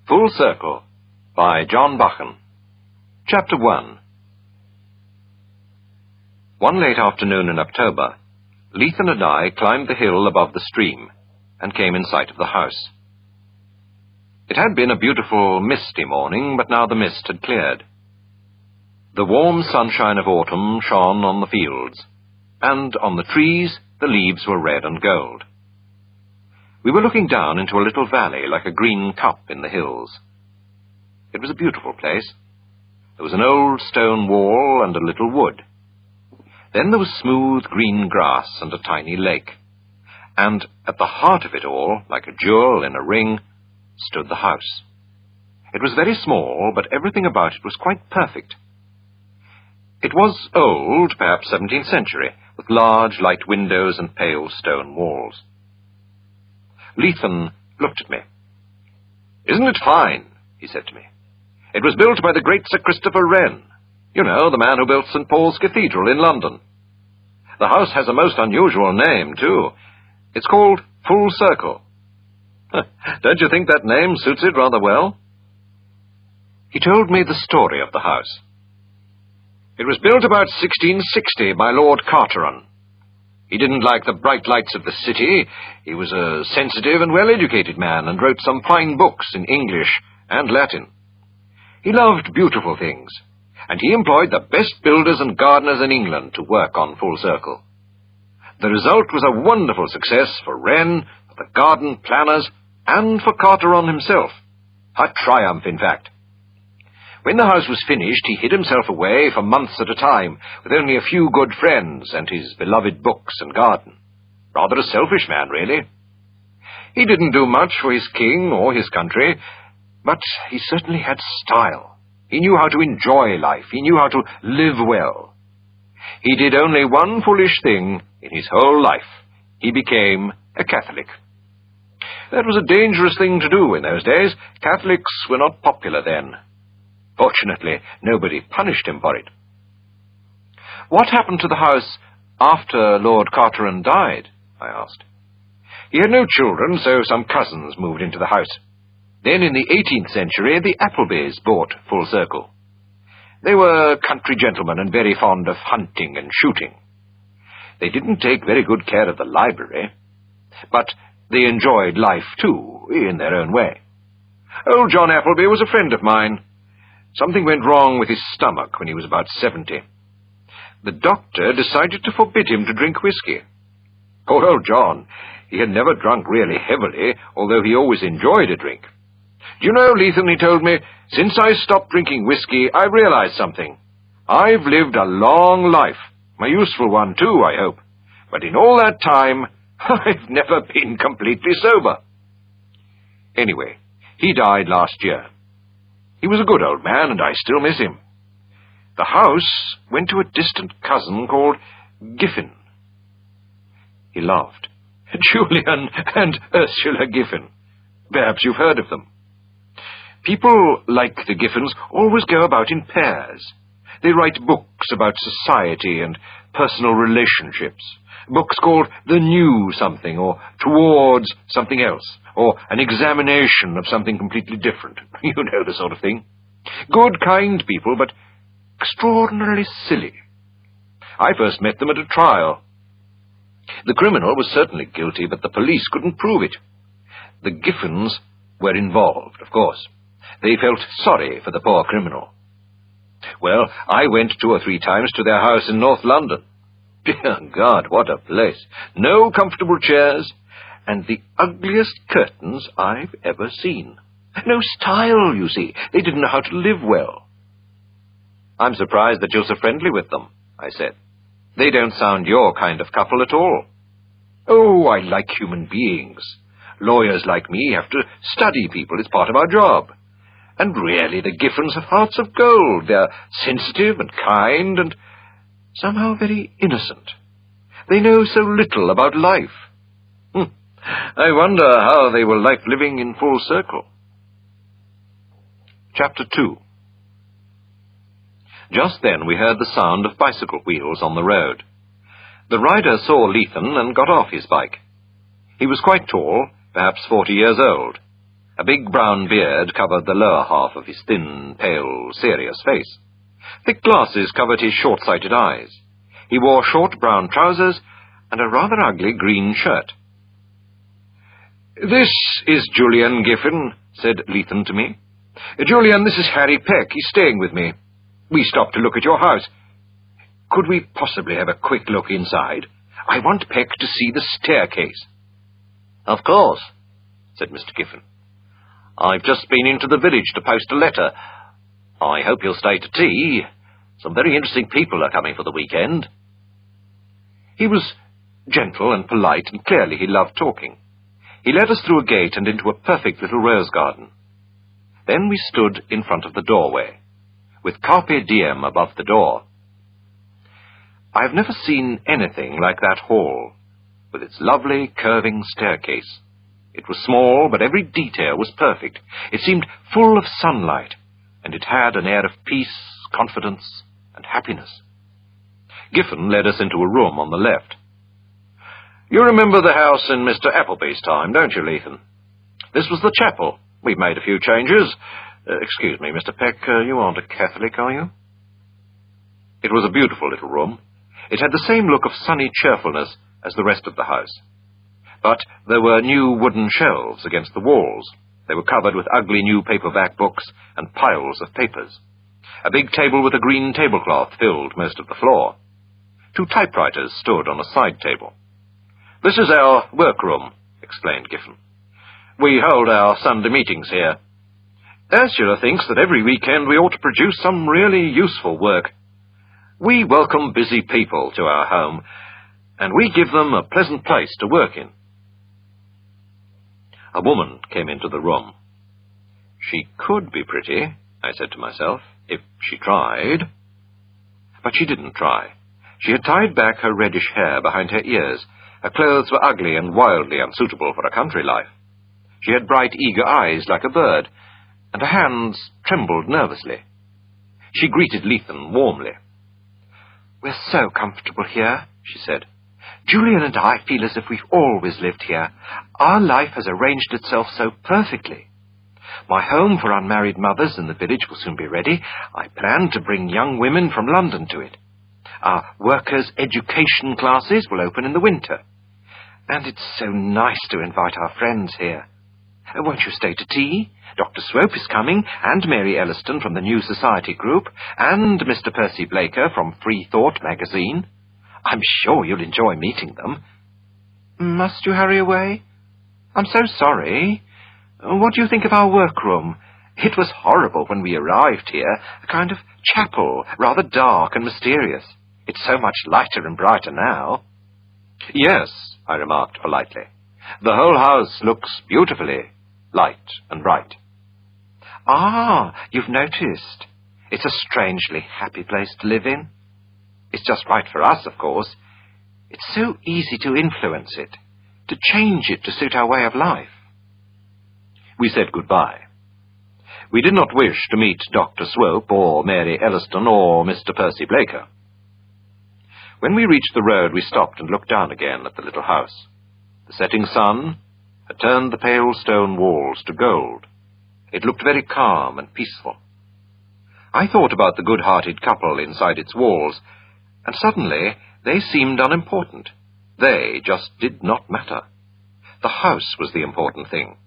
Fullcircle by John Buchan. Chapter 1. One late afternoon in October, Lethan and I climbed the hill above the stream and came in sight of the house. It had been a beautiful, misty morning, but now the mist had cleared. The warm sunshine of autumn shone on the fields, and on the trees the leaves were red and gold. We were looking down into a little valley like a green cup in the hills. It was a beautiful place. There was an old stone wall and a little wood. Then there was smooth green grass and a tiny lake. And at the heart of it all, like a jewel in a ring, stood the house. It was very small, but everything about it was quite perfect. It was old, perhaps 17th century, with large light windows and pale stone walls. Lethan looked at me. "Isn't it fine?" he said to me. "It was built by the great Sir Christopher Wren. You know, the man who built St. Paul's Cathedral in London. The house has a most unusual name, too. It's called Fullcircle. Don't you think that name suits it rather well?" He told me the story of the house. "It was built about 1660 by Lord Carteret. He didn't like the bright lights of the city. He was a sensitive and well-educated man and wrote some fine books in English and Latin. He loved beautiful things, and he employed the best builders and gardeners in England to work on Fullcircle. The result was a wonderful success for Wren, for the garden planners, and for Carteret himself. A triumph, in fact. When the house was finished, he hid himself away for months at a time, with only a few good friends and his beloved books and garden. Rather a selfish man, really. He didn't do much for his king or his country, but he certainly had style. He knew how to enjoy life. He knew how to live well. He did only one foolish thing in his whole life. He became a Catholic. That was a dangerous thing to do in those days. Catholics were not popular then. Fortunately, nobody punished him for it." "What happened to the house after Lord Carteret died?" I asked. "He had no children, so some cousins moved into the house. Then in the 18th century, the Applebys bought Fullcircle. They were country gentlemen and very fond of hunting and shooting. They didn't take very good care of the library, but they enjoyed life, too, in their own way. Old John Appleby was a friend of mine. Something went wrong with his stomach when he was about 70. The doctor decided to forbid him to drink whiskey. Poor old John, he had never drunk really heavily, although he always enjoyed a drink. 'Do you know, Lethan,' he told me, 'since I stopped drinking whiskey, I realized something. I've lived a long life, a useful one too, I hope. But in all that time, I've never been completely sober.' Anyway, he died last year. He was a good old man, and I still miss him. The house went to a distant cousin called Giffens." He laughed. "Julian and Ursula Giffen. Perhaps you've heard of them. People like the Giffens always go about in pairs. They write books about society and personal relationships. Books called The New Something, or Towards Something Else, or An Examination of Something Completely Different. You know the sort of thing. Good, kind people, but extraordinarily silly. I first met them at a trial. The criminal was certainly guilty, but the police couldn't prove it. The Giffens were involved, of course. They felt sorry for the poor criminal. Well, I went 2 or 3 times to their house in North London. Dear God, what a place! No comfortable chairs, and the ugliest curtains I've ever seen. No style, you see. They didn't know how to live well." "I'm surprised that you're so friendly with them," I said. "They don't sound your kind of couple at all." "Oh, I like human beings. Lawyers like me have to study people. It's part of our job. And really, the Giffens have hearts of gold. They're sensitive and kind and somehow very innocent. They know so little about life. I wonder how they will like living in Fullcircle." Chapter 2. Just then we heard the sound of bicycle wheels on the road. The rider saw Lethan and got off his bike. He was quite tall, perhaps 40 years old. A big brown beard covered the lower half of his thin, pale, serious face. Thick glasses covered his short-sighted eyes. He wore short brown trousers and a rather ugly green shirt. "This is Julian Giffen," said Lethem to me. "Julian, this is Harry Peck. He's staying with me. We stopped to look at your house. Could we possibly have a quick look inside? I want Peck to see the staircase." "Of course," said Mr. Giffen. "I've just been into the village to post a letter. I hope you'll stay to tea. Some very interesting people are coming for the weekend." He was gentle and polite, and clearly he loved talking. He led us through a gate and into a perfect little rose garden. Then we stood in front of the doorway, with Carpe Diem above the door. I have never seen anything like that hall, with its lovely curving staircase. It was small, but every detail was perfect. It seemed full of sunlight, and it had an air of peace, confidence, and happiness. Giffen led us into a room on the left. "You remember the house in Mr. Appleby's time, don't you, Lethem? This was the chapel. We've made a few changes. Excuse me, Mr. Peck, you aren't a Catholic, are you?" It was a beautiful little room. It had the same look of sunny cheerfulness as the rest of the house. But there were new wooden shelves against the walls. They were covered with ugly new paperback books and piles of papers. A big table with a green tablecloth filled most of the floor. 2 typewriters stood on a side table. "This is our workroom," explained Giffen. "We hold our Sunday meetings here. Ursula thinks that every weekend we ought to produce some really useful work. We welcome busy people to our home, and we give them a pleasant place to work in." A woman came into the room. She could be pretty, I said to myself, if she tried. But she didn't try. She had tied back her reddish hair behind her ears. Her clothes were ugly and wildly unsuitable for a country life. She had bright, eager eyes like a bird, and her hands trembled nervously. She greeted Lethem warmly. "We're so comfortable here," she said. "Julian and I feel as if we've always lived here. Our life has arranged itself so perfectly. My home for unmarried mothers in the village will soon be ready. I plan to bring young women from London to it. Our workers' education classes will open in the winter. And it's so nice to invite our friends here. Won't you stay to tea? Dr. Swope is coming, and Mary Elliston from the New Society Group, and Mr. Percy Blaker from Free Thought magazine. I'm sure you'll enjoy meeting them. Must you hurry away? I'm so sorry. What do you think of our workroom? It was horrible when we arrived here, a kind of chapel, rather dark and mysterious. It's so much lighter and brighter now." "Yes," I remarked politely. "The whole house looks beautifully light and bright." "Ah, you've noticed. It's a strangely happy place to live in. It's just right for us, of course. It's so easy to influence it, to change it to suit our way of life." We said goodbye. We did not wish to meet Dr. Swope or Mary Elliston or Mr. Percy Blaker. When we reached the road, we stopped and looked down again at the little house. The setting sun had turned the pale stone walls to gold. It looked very calm and peaceful. I thought about the good-hearted couple inside its walls, and suddenly they seemed unimportant. They just did not matter. The house was the important thing.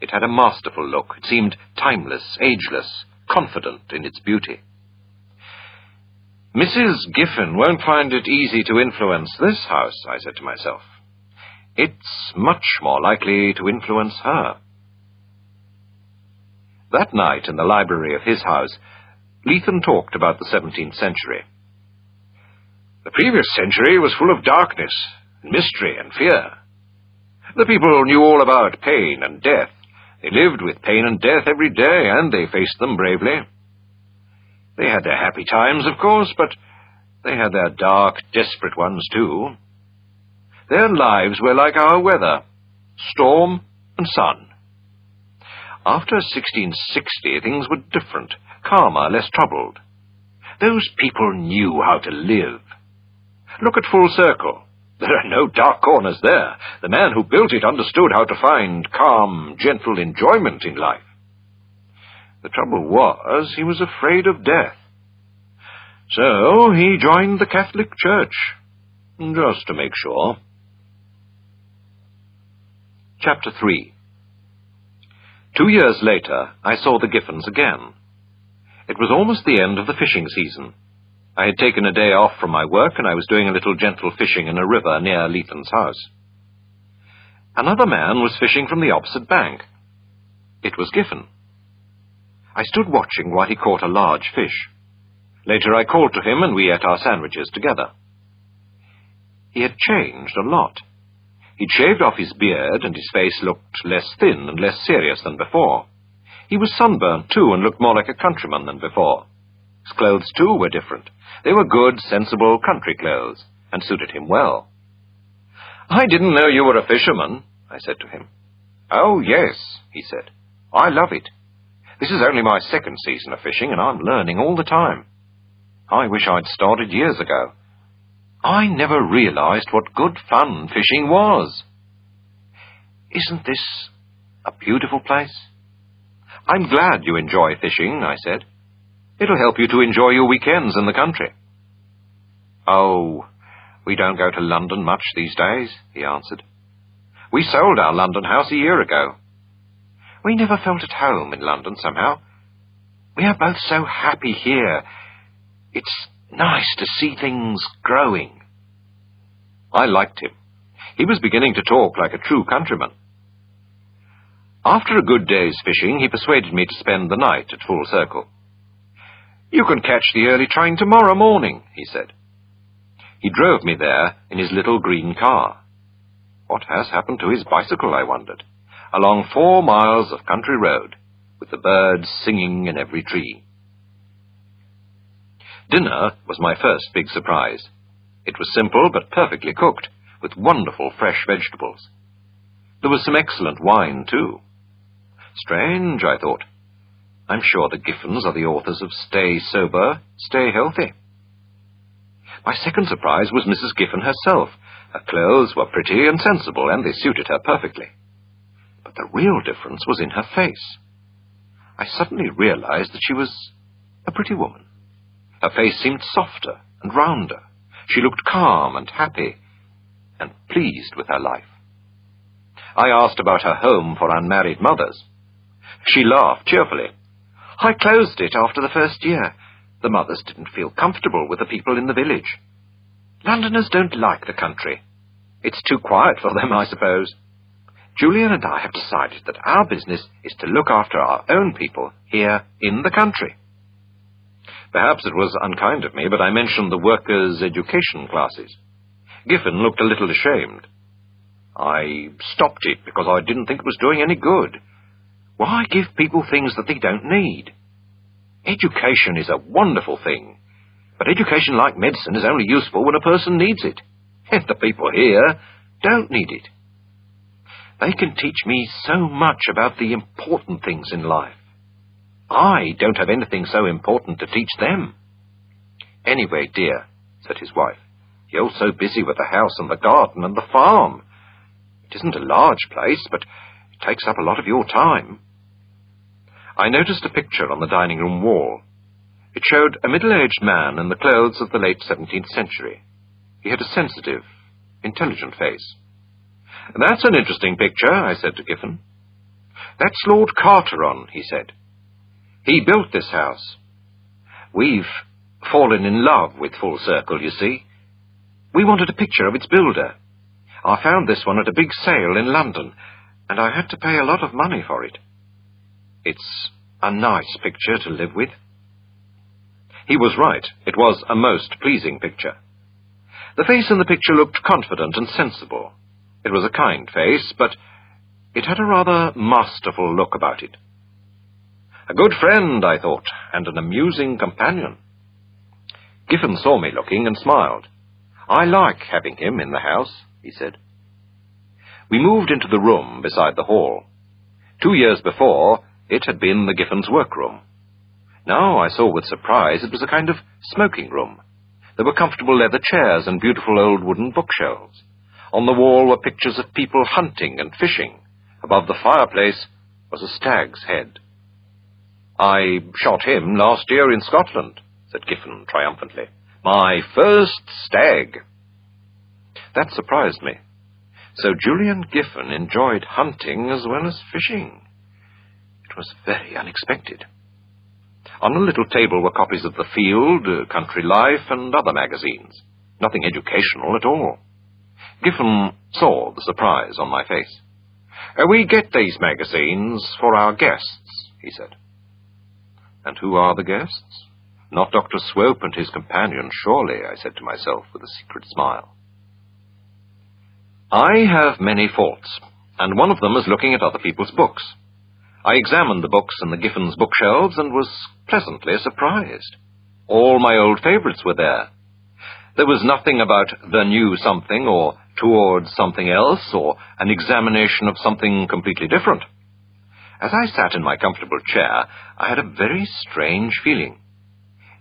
It had a masterful look. It seemed timeless, ageless, confident in its beauty. "Mrs. Giffen won't find it easy to influence this house," I said to myself. "It's much more likely to influence her." That night in the library of his house, Lethem talked about the 17th century. "The previous century was full of darkness, mystery, and fear. The people knew all about pain and death. They lived with pain and death every day, and they faced them bravely. They had their happy times, of course, but they had their dark, desperate ones, too. Their lives were like our weather, storm and sun. After 1660, things were different, calmer, less troubled. Those people knew how to live. Look at Fullcircle. There are no dark corners there. The man who built it understood how to find calm, gentle enjoyment in life. The trouble was, he was afraid of death. So he joined the Catholic Church, just to make sure. Chapter 3. 2 years later, I saw the Giffens again. It was almost the end of the fishing season. I had taken a day off from my work, and I was doing a little gentle fishing in a river near Lethan's house. Another man was fishing from the opposite bank. It was Giffen. I stood watching while he caught a large fish. Later I called to him, and we ate our sandwiches together. He had changed a lot. He'd shaved off his beard, and his face looked less thin and less serious than before. He was sunburnt, too, and looked more like a countryman than before. His clothes, too, were different. They were good, sensible country clothes, and suited him well. "I didn't know you were a fisherman," I said to him. "Oh, yes," he said. "I love it. This is only my second season of fishing, and I'm learning all the time. I wish I'd started years ago. I never realized what good fun fishing was." "Isn't this a beautiful place?" "I'm glad you enjoy fishing," I said. "It'll help you to enjoy your weekends in the country." "Oh, we don't go to London much these days," he answered. "We sold our London house a year ago. We never felt at home in London somehow. We are both so happy here. It's nice to see things growing." I liked him. He was beginning to talk like a true countryman. After a good day's fishing, he persuaded me to spend the night at Fullcircle. "You can catch the early train tomorrow morning," he said. He drove me there in his little green car. What has happened to his bicycle, I wondered, along 4 miles of country road, with the birds singing in every tree. Dinner was my first big surprise. It was simple but perfectly cooked, with wonderful fresh vegetables. There was some excellent wine, too. Strange, I thought. I'm sure the Giffens are the authors of Stay Sober, Stay Healthy. My second surprise was Mrs. Giffen herself. Her clothes were pretty and sensible, and they suited her perfectly. But the real difference was in her face. I suddenly realized that she was a pretty woman. Her face seemed softer and rounder. She looked calm and happy, and pleased with her life. I asked about her home for unmarried mothers. She laughed cheerfully. "I closed it after the first year. The mothers didn't feel comfortable with the people in the village. Londoners don't like the country. It's too quiet for them, I suppose. Julian and I have decided that our business is to look after our own people here in the country." Perhaps it was unkind of me, but I mentioned the workers' education classes. Giffen looked a little ashamed. "I stopped it because I didn't think it was doing any good. Why give people things that they don't need? Education is a wonderful thing, but education, like medicine, is only useful when a person needs it. And the people here don't need it. They can teach me so much about the important things in life. I don't have anything so important to teach them." "Anyway, dear," said his wife, "you're so busy with the house and the garden and the farm. It isn't a large place, but it takes up a lot of your time." I noticed a picture on the dining room wall. It showed a middle-aged man in the clothes of the late 17th century. He had a sensitive, intelligent face. "That's an interesting picture," I said to Giffen. "That's Lord Carteron," he said. "He built this house. We've fallen in love with Fullcircle, you see. We wanted a picture of its builder. I found this one at a big sale in London, and I had to pay a lot of money for it. It's a nice picture to live with." He was right. It was a most pleasing picture. The face in the picture looked confident and sensible. It was a kind face, but it had a rather masterful look about it. A good friend, I thought, and an amusing companion. Giffen saw me looking and smiled. "I like having him in the house," he said. We moved into the room beside the hall. 2 years before, it had been the Giffens' workroom. Now I saw with surprise it was a kind of smoking room. There were comfortable leather chairs and beautiful old wooden bookshelves. On the wall were pictures of people hunting and fishing. Above the fireplace was a stag's head. "I shot him last year in Scotland," said Giffen triumphantly. "My first stag." That surprised me. So Julian Giffen enjoyed hunting as well as fishing. It was very unexpected. On a little table were copies of The Field, Country Life, and other magazines. Nothing educational at all. Giffen saw the surprise on my face. "We get these magazines for our guests," he said. "And who are the guests? Not Dr. Swope and his companion, surely," I said to myself with a secret smile. I have many faults, and one of them is looking at other people's books. I examined the books in the Giffens bookshelves and was pleasantly surprised. All my old favourites were there. There was nothing about the new something or towards something else or an examination of something completely different. As I sat in my comfortable chair, I had a very strange feeling.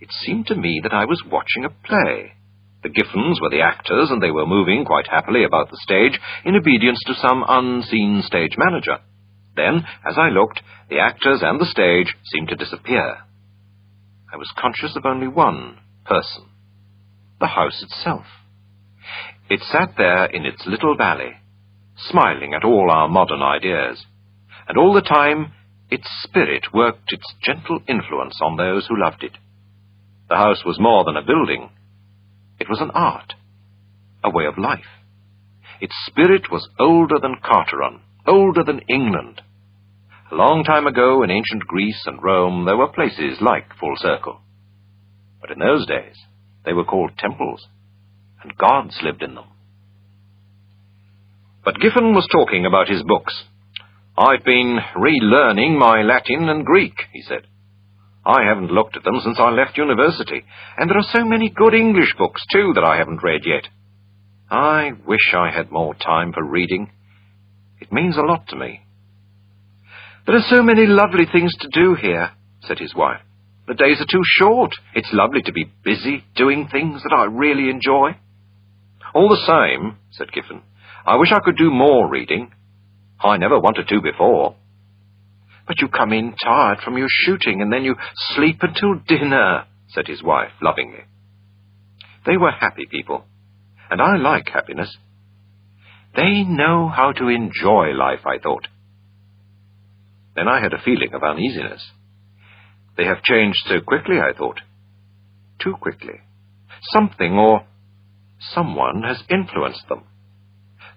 It seemed to me that I was watching a play. The Giffens were the actors, and they were moving quite happily about the stage in obedience to some unseen stage manager. Then, as I looked, the actors and the stage seemed to disappear. I was conscious of only one person, the house itself. It sat there in its little valley, smiling at all our modern ideas, and all the time its spirit worked its gentle influence on those who loved it. The house was more than a building. It was an art, a way of life. Its spirit was older than Carteron, older than England. A long time ago in ancient Greece and Rome there were places like Fullcircle. But in those days they were called temples, and gods lived in them. But Giffen was talking about his books. "I've been relearning my Latin and Greek," he said. "I haven't looked at them since I left university, and there are so many good English books, too, that I haven't read yet. I wish I had more time for reading. It means a lot to me." "There are so many lovely things to do here," said his wife. "The days are too short. It's lovely to be busy doing things that I really enjoy." "All the same," said Giffen, "I wish I could do more reading. I never wanted to before." "But you come in tired from your shooting, and then you sleep until dinner," said his wife lovingly. They were happy people, and I like happiness. They know how to enjoy life, I thought. Then I had a feeling of uneasiness. They have changed so quickly, I thought. Too quickly. Something or someone has influenced them.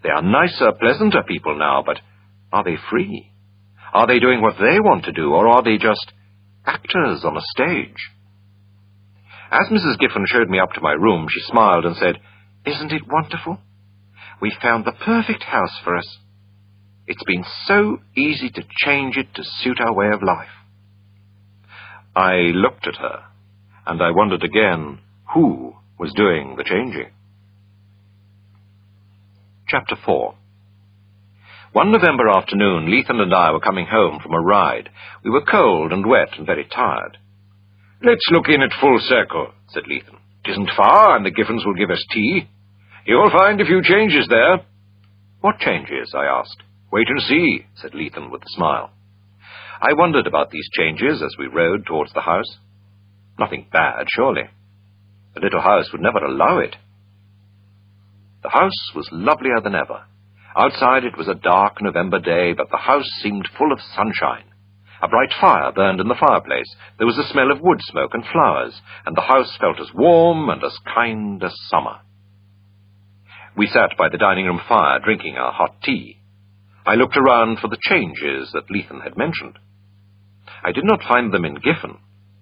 They are nicer, pleasanter people now, but are they free? Are they doing what they want to do, or are they just actors on a stage? As Mrs. Giffen showed me up to my room, she smiled and said, "Isn't it wonderful? We found the perfect house for us. It's been so easy to change it to suit our way of life." I looked at her, and I wondered again who was doing the changing. Chapter 4. One November afternoon, Lethan and I were coming home from a ride. We were cold and wet and very tired. "Let's look in at Fullcircle," said Lethan. "It isn't far, and the Giffens will give us tea. You'll find a few changes there." "What changes?" I asked. "Wait and see," said Lethan with a smile. I wondered about these changes as we rode towards the house. Nothing bad, surely. The little house would never allow it. The house was lovelier than ever. Outside it was a dark November day, but the house seemed full of sunshine. A bright fire burned in the fireplace. There was a smell of wood smoke and flowers, and the house felt as warm and as kind as summer. We sat by the dining room fire, drinking our hot tea. I looked around for the changes that Lethan had mentioned. I did not find them in Giffen.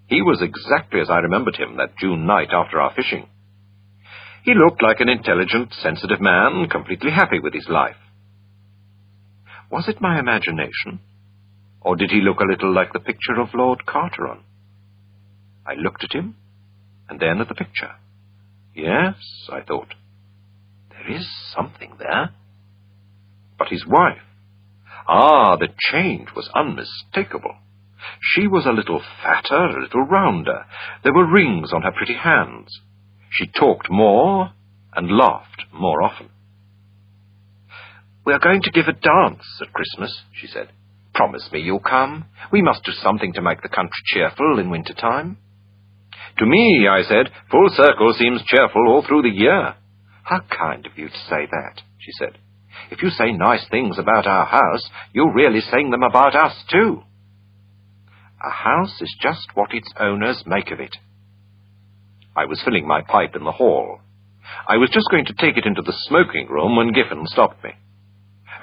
He was exactly as I remembered him that June night after our fishing. He looked like an intelligent, sensitive man, completely happy with his life. Was it my imagination, or did he look a little like the picture of Lord Carteron? I looked at him, and then at the picture. Yes, I thought, there is something there. But his wife, the change was unmistakable. She was a little fatter, a little rounder. There were rings on her pretty hands. She talked more and laughed more often. "We are going to give a dance at Christmas," she said. "Promise me you'll come. We must do something to make the country cheerful in winter time." "To me," I said, "Fullcircle seems cheerful all through the year." "How kind of you to say that," she said. "If you say nice things about our house, you're really saying them about us, too." A house is just what its owners make of it. I was filling my pipe in the hall. I was just going to take it into the smoking room when Giffens stopped me.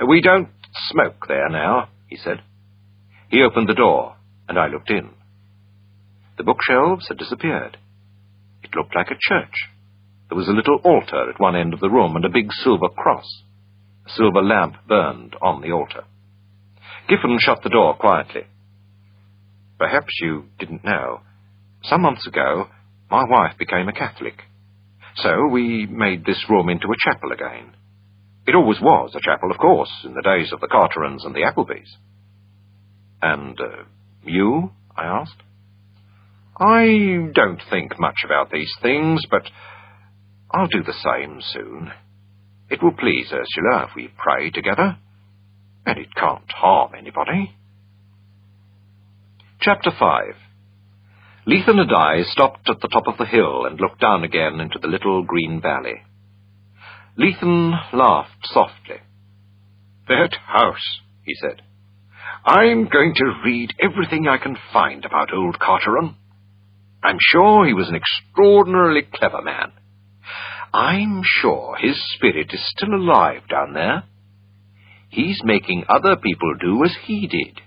"We don't smoke there now," he said. He opened the door, and I looked in. The bookshelves had disappeared. It looked like a church. There was a little altar at one end of the room and a big silver cross. A silver lamp burned on the altar. Giffens shut the door quietly. "Perhaps you didn't know. Some months ago, my wife became a Catholic. So we made this room into a chapel again. It always was a chapel, of course, in the days of the Carterans and the Applebys." "And you?" I asked. "I don't think much about these things, but I'll do the same soon. It will please Ursula if we pray together, and it can't harm anybody." Chapter 5. Lethan and I stopped at the top of the hill and looked down again into the little green valley. Lethan laughed softly. "That house," he said. "I'm going to read everything I can find about old Carteran. I'm sure he was an extraordinarily clever man. I'm sure his spirit is still alive down there. He's making other people do as he did.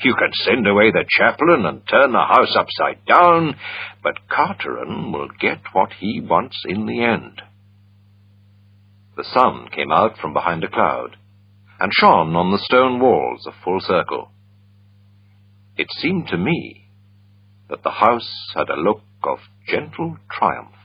You can send away the chaplain and turn the house upside down, but Carteran will get what he wants in the end." The sun came out from behind a cloud and shone on the stone walls of Fullcircle. It seemed to me that the house had a look of gentle triumph.